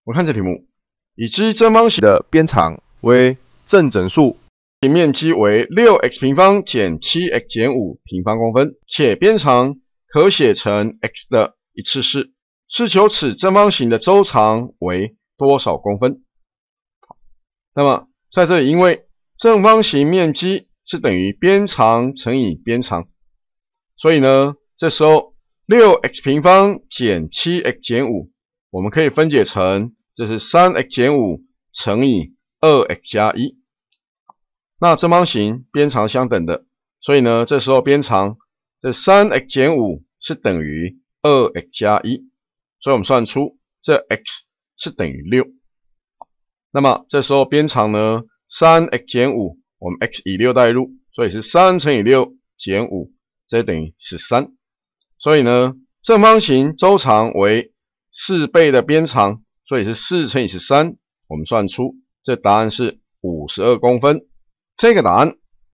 我看这题目，已知正方形的边长为正整数，面积为 6x 平方减 7x 减5平方公分，且边长可写成 x 的一次式，是求此正方形的周长为多少公分？那么在这里，因为正方形面积是等于边长乘以边长，所以呢，这时候 6x 平方减 7x 减5，我们可以分解成这是 3x 减5乘以 2x 加1。那正方形边长相等的，所以呢，这时候边长这 3x 减5是等于 2x 加1，所以我们算出这 x 是等于6。那么这时候边长呢 3x 减5，我们 x 以6代入，所以是3乘以6减5，这等于13。所以呢，正方形周长为4倍的边长，所以是4乘以13，我们算出这答案是52公分。这个答案